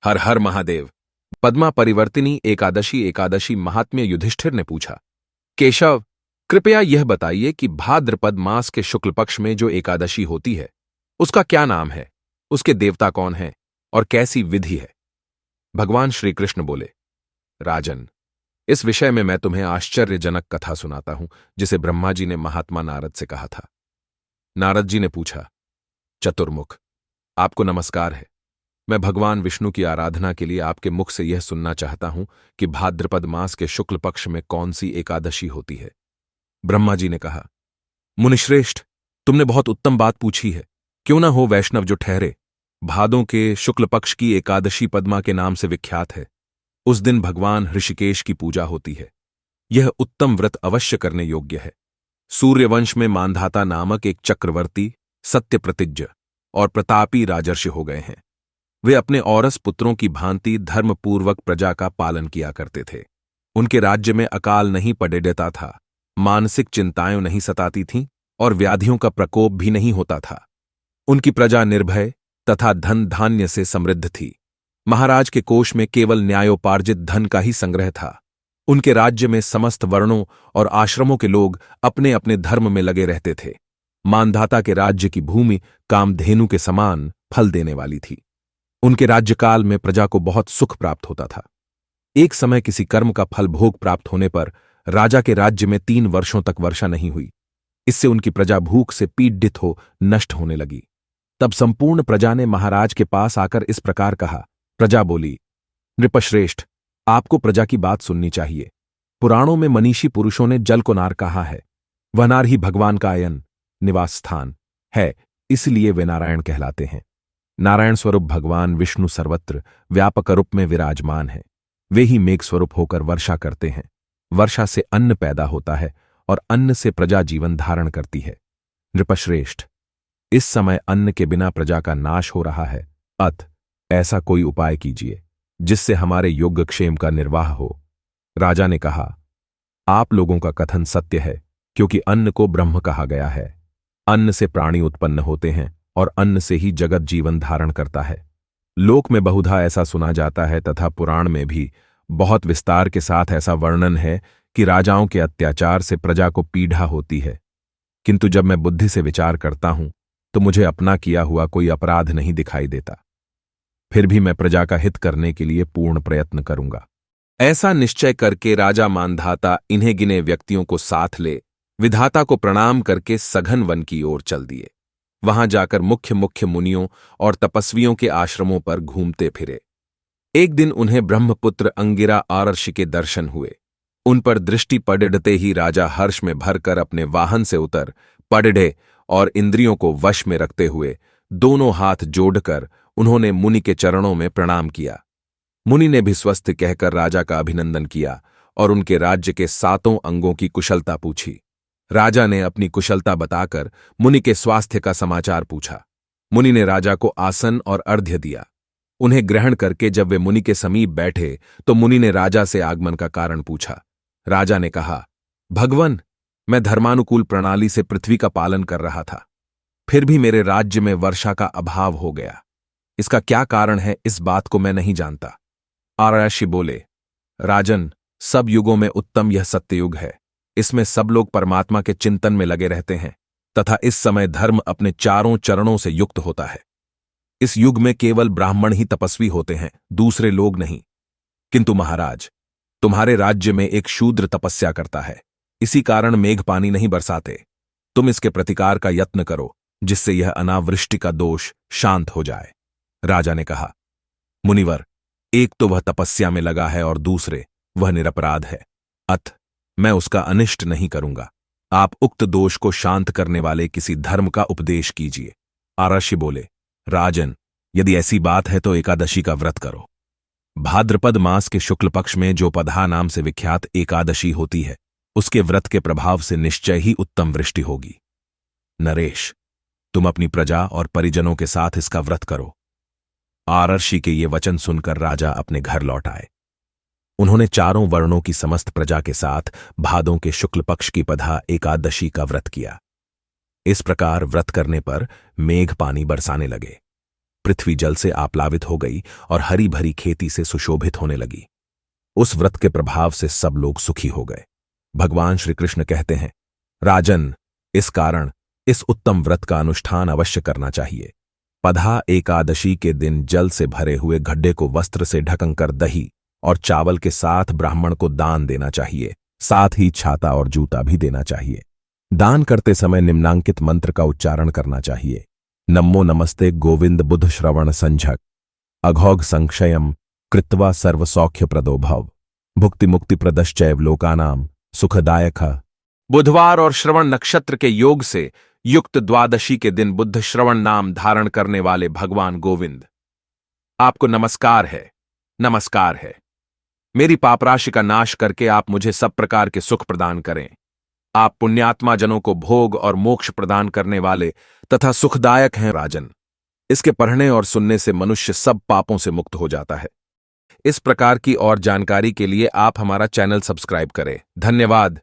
हर हर महादेव। पद्मा परिवर्तिनी एकादशी महात्म्य। युधिष्ठिर ने पूछा, केशव, कृपया यह बताइए कि भाद्रपद मास के शुक्ल पक्ष में जो एकादशी होती है उसका क्या नाम है, उसके देवता कौन हैं और कैसी विधि है? भगवान श्री कृष्ण बोले, राजन, इस विषय में मैं तुम्हें आश्चर्यजनक कथा सुनाता हूं जिसे ब्रह्मा जी ने महात्मा नारद से कहा था। नारद जी ने पूछा, चतुर्मुख, आपको नमस्कार है। मैं भगवान विष्णु की आराधना के लिए आपके मुख से यह सुनना चाहता हूं कि भाद्रपद मास के शुक्ल पक्ष में कौन सी एकादशी होती है। ब्रह्मा जी ने कहा, मुनिश्रेष्ठ, तुमने बहुत उत्तम बात पूछी है। क्यों न हो वैष्णव जो ठहरे। भादों के शुक्ल पक्ष की एकादशी पद्मा के नाम से विख्यात है। उस दिन भगवान ऋषिकेश की पूजा होती है। यह उत्तम व्रत अवश्य करने योग्य है। सूर्यवंश में मांधाता नामक एक चक्रवर्ती सत्य प्रतिज्ञ और प्रतापी राजर्षि हो गए हैं। वे अपने औरस पुत्रों की भांति धर्मपूर्वक प्रजा का पालन किया करते थे। उनके राज्य में अकाल नहीं पड़े देता था, मानसिक चिंताएं नहीं सताती थीं और व्याधियों का प्रकोप भी नहीं होता था। उनकी प्रजा निर्भय तथा धन धान्य से समृद्ध थी। महाराज के कोष में केवल न्यायोपार्जित धन का ही संग्रह था। उनके राज्य में समस्त वर्णों और आश्रमों के लोग अपने अपने धर्म में लगे रहते थे। मानधाता के राज्य की भूमि कामधेनु के समान फल देने वाली थी। उनके राज्यकाल में प्रजा को बहुत सुख प्राप्त होता था। एक समय किसी कर्म का फल भोग प्राप्त होने पर राजा के राज्य में 3 वर्षों तक वर्षा नहीं हुई। इससे उनकी प्रजा भूख से पीड़ित हो नष्ट होने लगी। तब संपूर्ण प्रजा ने महाराज के पास आकर इस प्रकार कहा। प्रजा बोली, नृपश्रेष्ठ, आपको प्रजा की बात सुननी चाहिए। पुराणों में मनीषी पुरुषों ने जल को नार कहा है। वह नार ही भगवान का अयन निवास स्थान है, इसलिए वे नारायण कहलाते हैं। नारायण स्वरूप भगवान विष्णु सर्वत्र व्यापक रूप में विराजमान है। वे ही मेघ स्वरूप होकर वर्षा करते हैं। वर्षा से अन्न पैदा होता है और अन्न से प्रजा जीवन धारण करती है। नृपश्रेष्ठ, इस समय अन्न के बिना प्रजा का नाश हो रहा है। अत ऐसा कोई उपाय कीजिए जिससे हमारे योगक्षेम का निर्वाह हो। राजा ने कहा, आप लोगों का कथन सत्य है, क्योंकि अन्न को ब्रह्म कहा गया है। अन्न से प्राणी उत्पन्न होते हैं और अन्न से ही जगत जीवन धारण करता है। लोक में बहुधा ऐसा सुना जाता है तथा पुराण में भी बहुत विस्तार के साथ ऐसा वर्णन है कि राजाओं के अत्याचार से प्रजा को पीड़ा होती है। किंतु जब मैं बुद्धि से विचार करता हूं तो मुझे अपना किया हुआ कोई अपराध नहीं दिखाई देता। फिर भी मैं प्रजा का हित करने के लिए पूर्ण प्रयत्न करूंगा। ऐसा निश्चय करके राजा मानधाता इन्हें गिने व्यक्तियों को साथ ले विधाता को प्रणाम करके सघन वन की ओर चल दिए। वहां जाकर मुख्य मुख्य मुनियों और तपस्वियों के आश्रमों पर घूमते फिरे। एक दिन उन्हें ब्रह्मपुत्र अंगिरा आर्षि के दर्शन हुए। उन पर दृष्टि पड़ते ही राजा हर्ष में भरकर अपने वाहन से उतर पड़े और इंद्रियों को वश में रखते हुए दोनों हाथ जोड़कर उन्होंने मुनि के चरणों में प्रणाम किया। मुनि ने भी स्वस्थ कहकर राजा का अभिनंदन किया और उनके राज्य के 7 अंगों की कुशलता पूछी। राजा ने अपनी कुशलता बताकर मुनि के स्वास्थ्य का समाचार पूछा। मुनि ने राजा को आसन और अर्घ्य दिया। उन्हें ग्रहण करके जब वे मुनि के समीप बैठे तो मुनि ने राजा से आगमन का कारण पूछा। राजा ने कहा, भगवन, मैं धर्मानुकूल प्रणाली से पृथ्वी का पालन कर रहा था, फिर भी मेरे राज्य में वर्षा का अभाव हो गया। इसका क्या कारण है, इस बात को मैं नहीं जानता। आर्षि बोले, राजन, सब युगों में उत्तम यह सत्ययुग है। इसमें सब लोग परमात्मा के चिंतन में लगे रहते हैं तथा इस समय धर्म अपने चारों चरणों से युक्त होता है। इस युग में केवल ब्राह्मण ही तपस्वी होते हैं, दूसरे लोग नहीं। किंतु महाराज, तुम्हारे राज्य में एक शूद्र तपस्या करता है, इसी कारण मेघ पानी नहीं बरसाते। तुम इसके प्रतिकार का यत्न करो जिससे यह अनावृष्टि का दोष शांत हो जाए। राजा ने कहा, मुनिवर, एक तो वह तपस्या में लगा है और दूसरे वह निरपराध है। अतः मैं उसका अनिष्ट नहीं करूंगा। आप उक्त दोष को शांत करने वाले किसी धर्म का उपदेश कीजिए। आर्षि बोले, राजन, यदि ऐसी बात है तो एकादशी का व्रत करो। भाद्रपद मास के शुक्ल पक्ष में जो पधा नाम से विख्यात एकादशी होती है, उसके व्रत के प्रभाव से निश्चय ही उत्तम वृष्टि होगी। नरेश, तुम अपनी प्रजा और परिजनों के साथ इसका व्रत करो। आर्षि के ये वचन सुनकर राजा अपने घर लौट आए। उन्होंने चारों वर्णों की समस्त प्रजा के साथ भादों के शुक्ल पक्ष की पधा एकादशी का व्रत किया। इस प्रकार व्रत करने पर मेघ पानी बरसाने लगे। पृथ्वी जल से आप्लावित हो गई और हरी भरी खेती से सुशोभित होने लगी। उस व्रत के प्रभाव से सब लोग सुखी हो गए। भगवान श्री कृष्ण कहते हैं, राजन, इस कारण इस उत्तम व्रत का अनुष्ठान अवश्य करना चाहिए। पधा एकादशी के दिन जल से भरे हुए गड्ढे को वस्त्र से ढककर दही और चावल के साथ ब्राह्मण को दान देना चाहिए। साथ ही छाता और जूता भी देना चाहिए। दान करते समय निम्नांकित मंत्र का उच्चारण करना चाहिए। नमो नमस्ते गोविंद बुध श्रवण संझक अघोघ संक्षयम कृत्वा सर्व सौख्य प्रदो भव भुक्ति मुक्ति प्रदश्चैव लोकानाम सुखदायक। बुधवार और श्रवण नक्षत्र के योग से युक्त द्वादशी के दिन बुद्ध श्रवण नाम धारण करने वाले भगवान गोविंद, आपको नमस्कार है, नमस्कार है। मेरी पापराशि का नाश करके आप मुझे सब प्रकार के सुख प्रदान करें। आप पुण्यात्मा जनों को भोग और मोक्ष प्रदान करने वाले तथा सुखदायक हैं राजन। इसके पढ़ने और सुनने से मनुष्य सब पापों से मुक्त हो जाता है। इस प्रकार की और जानकारी के लिए आप हमारा चैनल सब्सक्राइब करें। धन्यवाद।